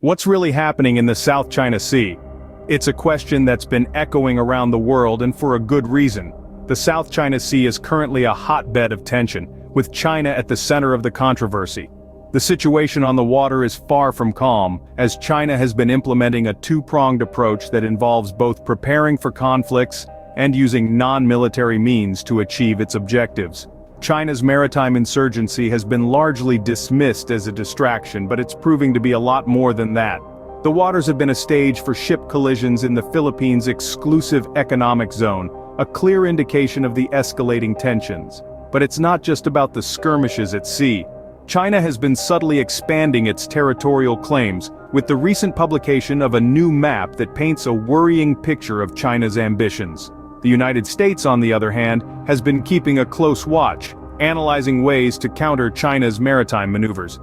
What's really happening in the South China Sea? It's a question that's been echoing around the world, and for a good reason. The South China Sea is currently a hotbed of tension, with China at the center of the controversy. The situation on the water is far from calm, as China has been implementing a two-pronged approach that involves both preparing for conflicts and using non-military means to achieve its objectives. China's maritime insurgency has been largely dismissed as a distraction, but it's proving to be a lot more than that. The waters have been a stage for ship collisions in the Philippines' exclusive economic zone, a clear indication of the escalating tensions. But it's not just about the skirmishes at sea. China has been subtly expanding its territorial claims, with the recent publication of a new map that paints a worrying picture of China's ambitions. The United States, on the other hand, has been keeping a close watch, analyzing ways to counter China's maritime maneuvers.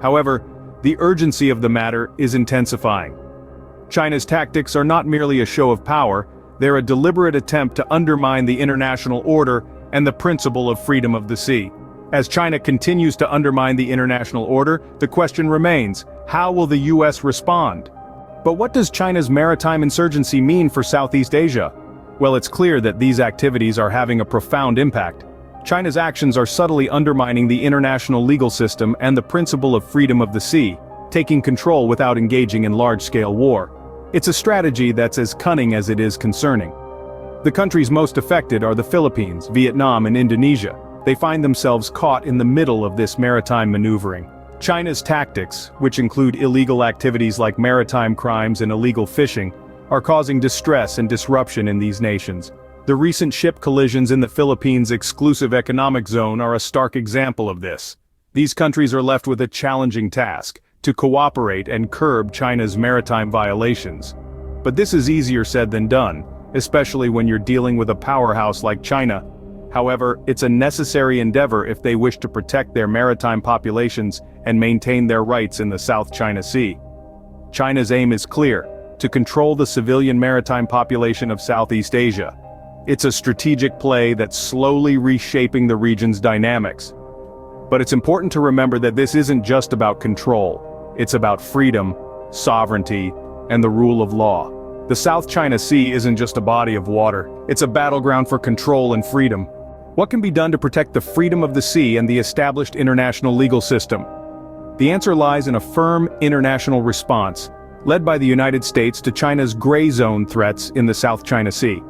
However, the urgency of the matter is intensifying. China's tactics are not merely a show of power, they're a deliberate attempt to undermine the international order and the principle of freedom of the sea. As China continues to undermine the international order, the question remains, how will the US respond? But what does China's maritime insurgency mean for Southeast Asia? Well, it's clear that these activities are having a profound impact. China's actions are subtly undermining the international legal system and the principle of freedom of the sea, taking control without engaging in large-scale war. It's a strategy that's as cunning as it is concerning. The countries most affected are the Philippines, Vietnam, and Indonesia. They find themselves caught in the middle of this maritime maneuvering. China's tactics, which include illegal activities like maritime crimes and illegal fishing, are causing distress and disruption in these nations. The recent ship collisions in the Philippines' exclusive economic zone are a stark example of this. These countries are left with a challenging task, to cooperate and curb China's maritime violations. But this is easier said than done, especially when you're dealing with a powerhouse like China. However, it's a necessary endeavor if they wish to protect their maritime populations and maintain their rights in the South China Sea. China's aim is clear: to control the civilian maritime population of Southeast Asia. It's a strategic play that's slowly reshaping the region's dynamics. But it's important to remember that this isn't just about control. It's about freedom, sovereignty, and the rule of law. The South China Sea isn't just a body of water, it's a battleground for control and freedom. What can be done to protect the freedom of the sea and the established international legal system? The answer lies in a firm international response, led by the United States to China's gray zone threats in the South China Sea.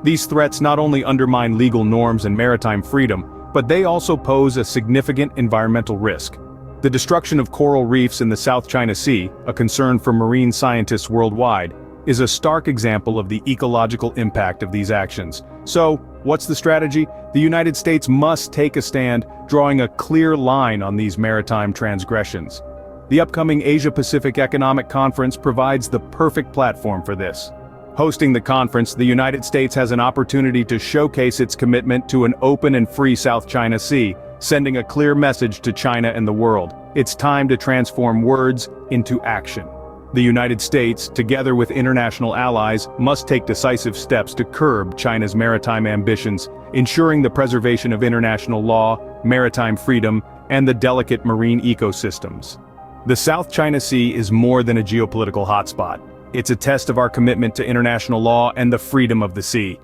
These threats not only undermine legal norms and maritime freedom, but they also pose a significant environmental risk. The destruction of coral reefs in the South China Sea, a concern for marine scientists worldwide, is a stark example of the ecological impact of these actions. So, what's the strategy? The United States must take a stand, drawing a clear line on these maritime transgressions. The upcoming Asia-Pacific Economic Conference provides the perfect platform for this. Hosting the conference, the United States has an opportunity to showcase its commitment to an open and free South China Sea, sending a clear message to China and the world. It's time to transform words into action. The United States, together with international allies, must take decisive steps to curb China's maritime ambitions, ensuring the preservation of international law, maritime freedom, and the delicate marine ecosystems. The South China Sea is more than a geopolitical hotspot. It's a test of our commitment to international law and the freedom of the sea.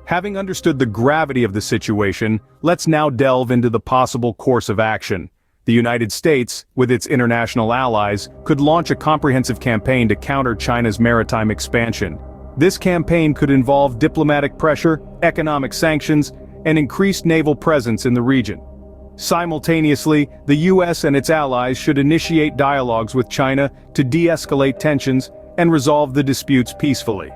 Having understood the gravity of the situation, let's now delve into the possible course of action. The United States, with its international allies, could launch a comprehensive campaign to counter China's maritime expansion. This campaign could involve diplomatic pressure, economic sanctions, and increased naval presence in the region. Simultaneously, the US and its allies should initiate dialogues with China to de-escalate tensions and resolve the disputes peacefully.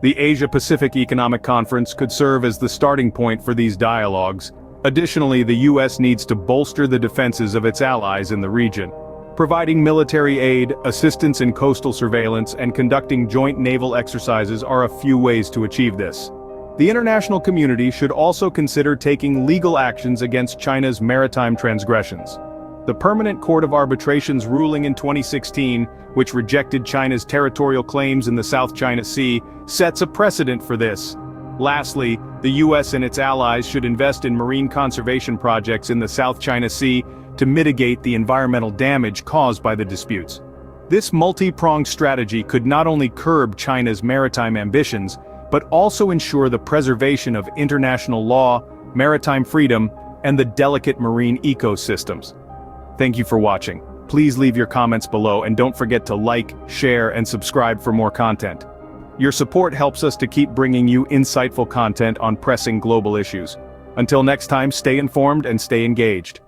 The Asia-Pacific Economic Conference could serve as the starting point for these dialogues. Additionally, the US needs to bolster the defenses of its allies in the region. Providing military aid, assistance in coastal surveillance, and conducting joint naval exercises are a few ways to achieve this. The international community should also consider taking legal actions against China's maritime transgressions. The Permanent Court of Arbitration's ruling in 2016, which rejected China's territorial claims in the South China Sea, sets a precedent for this. Lastly, the US and its allies should invest in marine conservation projects in the South China Sea to mitigate the environmental damage caused by the disputes. This multi-pronged strategy could not only curb China's maritime ambitions, but also ensure the preservation of international law, maritime freedom, and the delicate marine ecosystems. Thank you for watching. Please leave your comments below and don't forget to like, share, and subscribe for more content. Your support helps us to keep bringing you insightful content on pressing global issues. Until next time, stay informed and stay engaged.